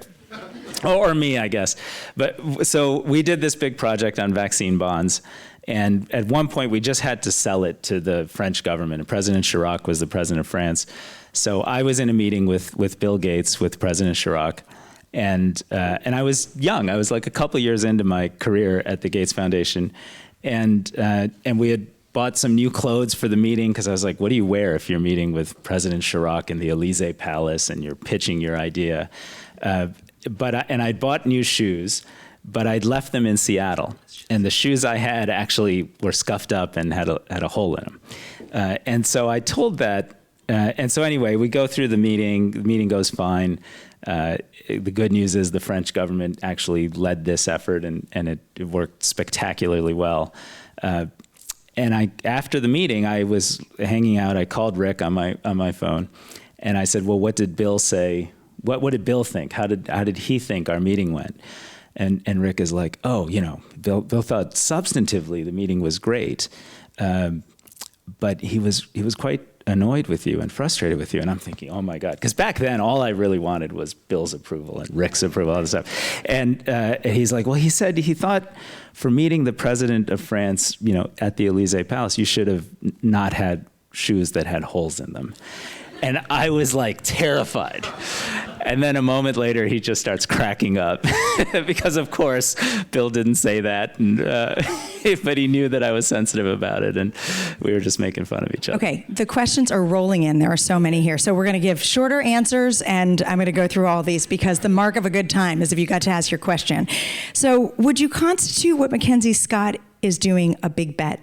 or me, I guess. But so we did this big project on vaccine bonds. And at one point, we just had to sell it to the French government. And President Chirac was the president of France. So I was in a meeting with Bill Gates, with President Chirac. And I was young. I was like a couple years into my career at the Gates Foundation. And we had bought some new clothes for the meeting because I was like, what do you wear if you're meeting with President Chirac in the Élysée Palace and you're pitching your idea? And I'd bought new shoes, but I'd left them in Seattle. And the shoes I had actually were scuffed up and had a hole in them. And so I told that. And so anyway, we go through the meeting. The meeting goes fine. The good news is the French government actually led this effort, and it worked spectacularly well. And after the meeting, I was hanging out. I called Rick on my phone, and I said, "Well, what did Bill say? What did Bill think? How did he think our meeting went?" And Rick is like, "Oh, Bill thought substantively the meeting was great, but he was quite annoyed with you and frustrated with you." And I'm thinking, oh my God, because back then all I really wanted was Bill's approval and Rick's approval, all this stuff. And he's like, well, he said he thought for meeting the president of France, at the Élysée Palace, you should have not had shoes that had holes in them. And I was like terrified. And then a moment later, he just starts cracking up because, of course, Bill didn't say that, but he knew that I was sensitive about it, and we were just making fun of each other. Okay, the questions are rolling in. There are so many here. So we're going to give shorter answers, and I'm going to go through all these because the mark of a good time is if you got to ask your question. So would you constitute what Mackenzie Scott is doing a big bet?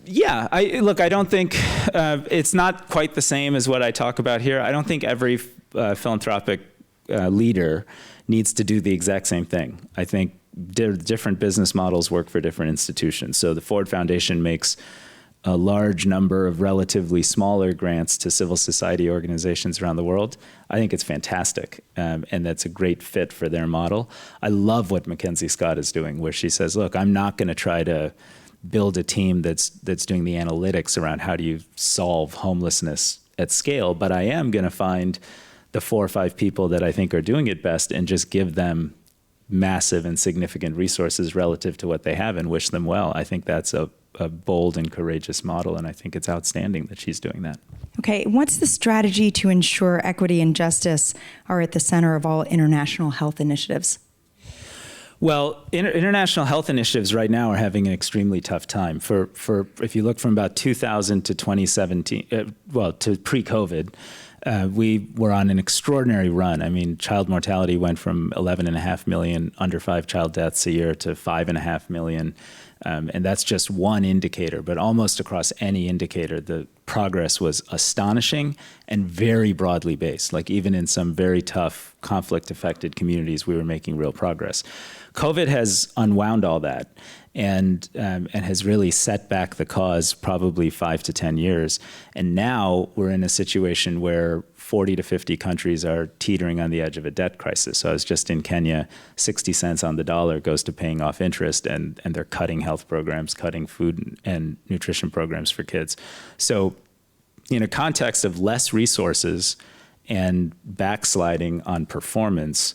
Yeah, I don't think it's not quite the same as what I talk about here. I don't think every philanthropic leader needs to do the exact same thing. I think different business models work for different institutions. So the Ford Foundation makes a large number of relatively smaller grants to civil society organizations around the world. I think it's fantastic, and that's a great fit for their model. I love what Mackenzie Scott is doing, where she says, look, I'm not going to try to build a team that's doing the analytics around how do you solve homelessness at scale, but I am going to find the 4 or 5 people that I think are doing it best and just give them massive and significant resources relative to what they have and wish them well. I think that's a bold and courageous model, and I think it's outstanding that she's doing that. Okay, what's the strategy to ensure equity and justice are at the center of all international health initiatives? Well, international health initiatives right now are having an extremely tough time. For if you look from about 2000 to 2017, to pre-COVID, we were on an extraordinary run. I mean, child mortality went from 11.5 million under 5 child deaths a year to 5.5 million. And that's just one indicator, but almost across any indicator, the progress was astonishing and very broadly based. Like even in some very tough conflict-affected communities, we were making real progress. COVID has unwound all that and has really set back the cause probably 5 to 10 years. And now we're in a situation where 40 to 50 countries are teetering on the edge of a debt crisis. So I was just in Kenya, 60 cents on the dollar goes to paying off interest, and they're cutting health programs, cutting food and nutrition programs for kids. So in a context of less resources and backsliding on performance,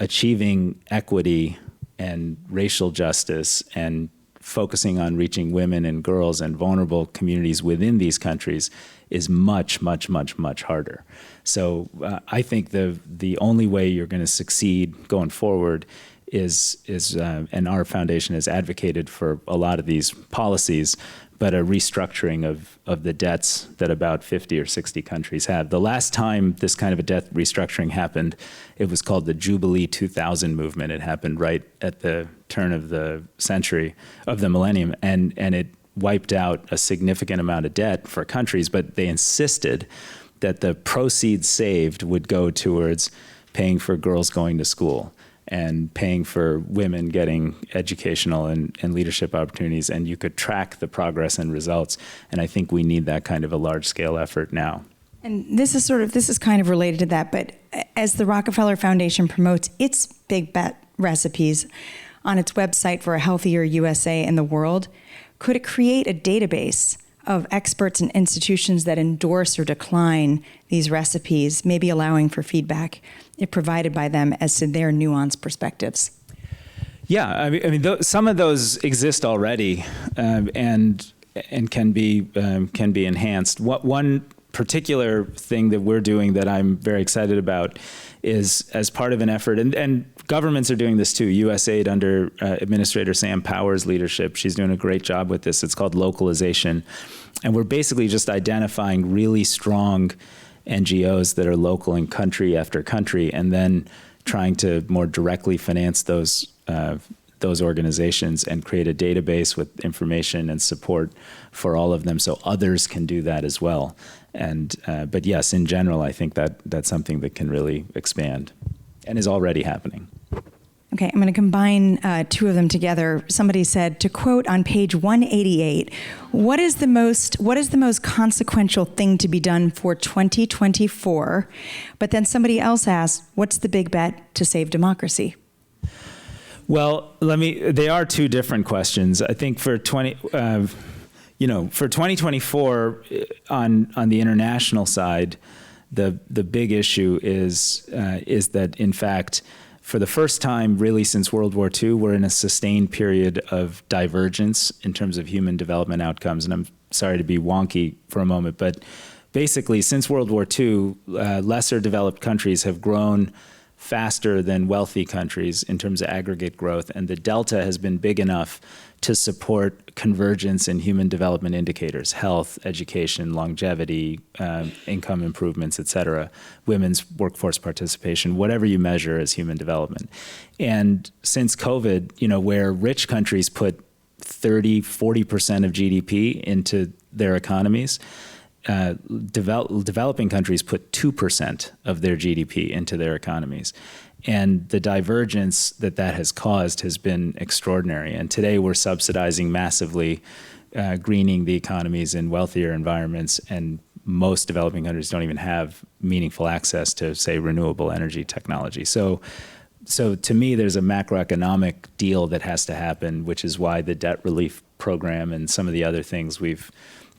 achieving equity and racial justice and focusing on reaching women and girls and vulnerable communities within these countries is much, much, much, much harder. So I think the only way you're going to succeed going forward is and our foundation has advocated for a lot of these policies, but a restructuring of the debts that about 50 or 60 countries have. The last time this kind of a debt restructuring happened, it was called the Jubilee 2000 movement. It happened right at the turn of the century, of the millennium, and it wiped out a significant amount of debt for countries, but they insisted that the proceeds saved would go towards paying for girls going to school and paying for women getting educational and leadership opportunities, and you could track the progress and results. And I think we need that kind of a large-scale effort now. And this is kind of related to that, but as the Rockefeller Foundation promotes its big bet recipes on its website for a healthier USA and the world, could it create a database of experts and institutions that endorse or decline these recipes, maybe allowing for feedback if provided by them as to their nuanced perspectives? Yeah, some of those exist already, and can be enhanced. One particular thing that we're doing that I'm very excited about is as part of an effort, and governments are doing this too. USAID under Administrator Sam Powers' leadership, she's doing a great job with this. It's called localization, and we're basically just identifying really strong NGOs that are local in country after country, and then trying to more directly finance those organizations and create a database with information and support for all of them, so others can do that as well. And but yes, in general, I think that that's something that can really expand and is already happening. Okay, I'm going to combine two of them together. Somebody said, to quote on page 188, what is the most consequential thing to be done for 2024? But then somebody else asked, what's the big bet to save democracy? Well, they are two different questions. I think for 2024 on the international side, the big issue is that in fact, for the first time really since World War II, we're in a sustained period of divergence in terms of human development outcomes. And I'm sorry to be wonky for a moment, but basically since World War II, lesser developed countries have grown faster than wealthy countries in terms of aggregate growth, and the delta has been big enough to support convergence in human development indicators: health, education, longevity, income improvements, et cetera, women's workforce participation, whatever you measure as human development. And since COVID, where rich countries put 30, 40% of GDP into their economies, developing countries put 2% of their GDP into their economies. And the divergence that has caused has been extraordinary. And today we're subsidizing massively greening the economies in wealthier environments, and most developing countries don't even have meaningful access to, say, renewable energy technology. So to me, there's a macroeconomic deal that has to happen, which is why the debt relief program and some of the other things we've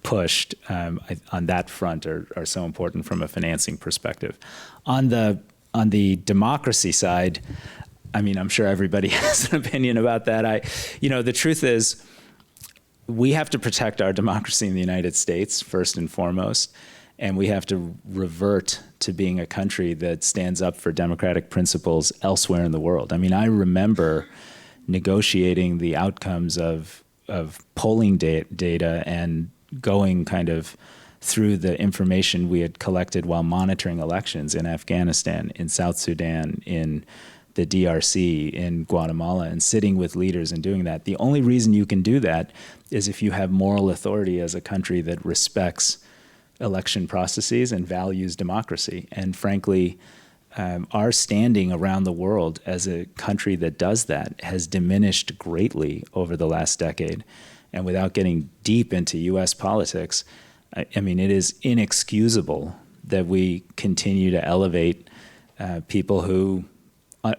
pushed on that front are so important from a financing perspective. On the democracy side, I'm sure everybody has an opinion about that. The truth is, we have to protect our democracy in the United States first and foremost, and we have to revert to being a country that stands up for democratic principles elsewhere in the world. I remember negotiating the outcomes of polling data and going kind of through the information we had collected while monitoring elections in Afghanistan, in South Sudan, in the DRC, in Guatemala, and sitting with leaders and doing that. The only reason you can do that is if you have moral authority as a country that respects election processes and values democracy. And frankly, our standing around the world as a country that does that has diminished greatly over the last decade. And without getting deep into U.S. politics, it is inexcusable that we continue to elevate people who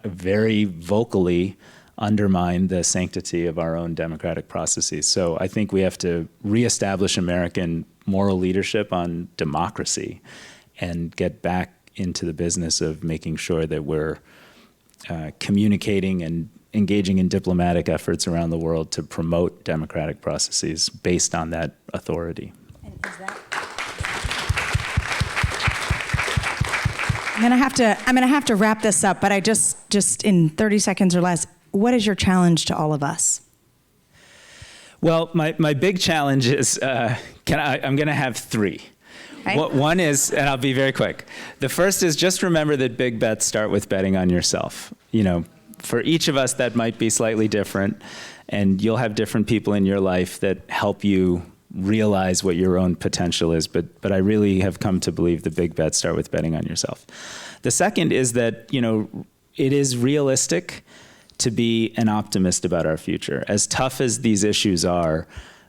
very vocally undermine the sanctity of our own democratic processes. So I think we have to reestablish American moral leadership on democracy and get back into the business of making sure that we're communicating and engaging in diplomatic efforts around the world to promote democratic processes based on that authority. And is that... I'm gonna have to wrap this up, but I just in 30 seconds or less, what is your challenge to all of us? Well, my big challenge is I'm gonna have three. Okay. One is, and I'll be very quick. The first is just remember that big bets start with betting on yourself. For each of us, that might be slightly different, and you'll have different people in your life that help you realize what your own potential is. But I really have come to believe the big bets start with betting on yourself. The second is that, it is realistic to be an optimist about our future. As tough as these issues are,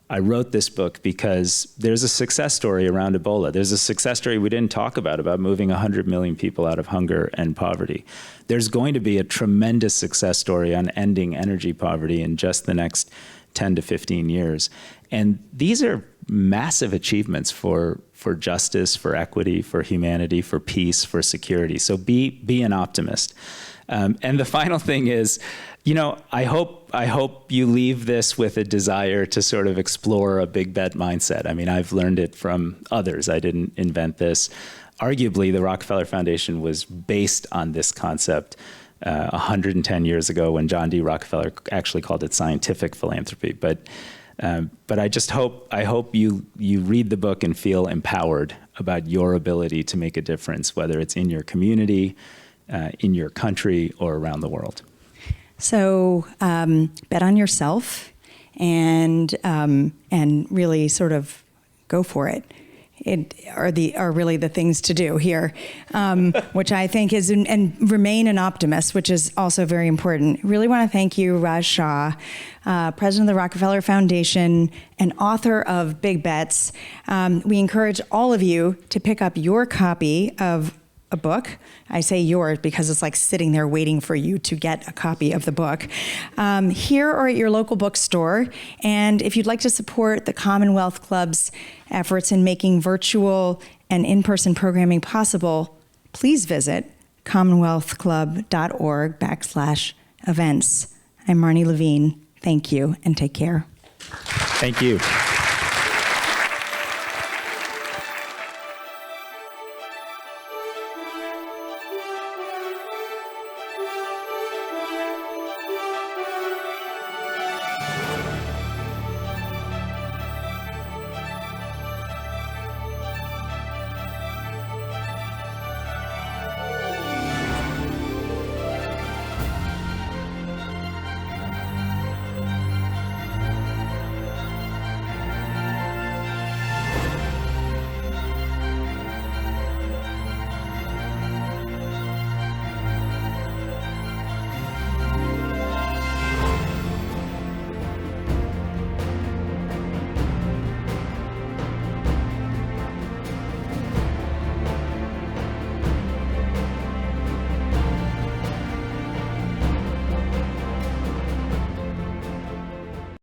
I wrote this book because there's a success story around Ebola. There's a success story we didn't talk about moving 100 million people out of hunger and poverty. There's going to be a tremendous success story on ending energy poverty in just the next 10 to 15 years. And these are massive achievements for justice, for equity, for humanity, for peace, for security. So be an optimist. And the final thing is, I hope you leave this with a desire to sort of explore a big bet mindset. I mean, I've learned it from others. I didn't invent this. Arguably, the Rockefeller Foundation was based on this concept 110 years ago when John D. Rockefeller actually called it scientific philanthropy. But I hope you read the book and feel empowered about your ability to make a difference, whether it's in your community, in your country, or around the world. So bet on yourself and really sort of go for it. Are really the things to do here, which I think is, and remain an optimist, which is also very important. Really want to thank you, Raj Shah, president of the Rockefeller Foundation and author of Big Bets. We encourage all of you to pick up your copy of a book. I say yours because it's like sitting there waiting for you to get a copy of the book here or at your local bookstore. And if you'd like to support the Commonwealth Club's efforts in making virtual and in-person programming possible, please visit commonwealthclub.org/events. I'm Marnie Levine. Thank you and take care. Thank you.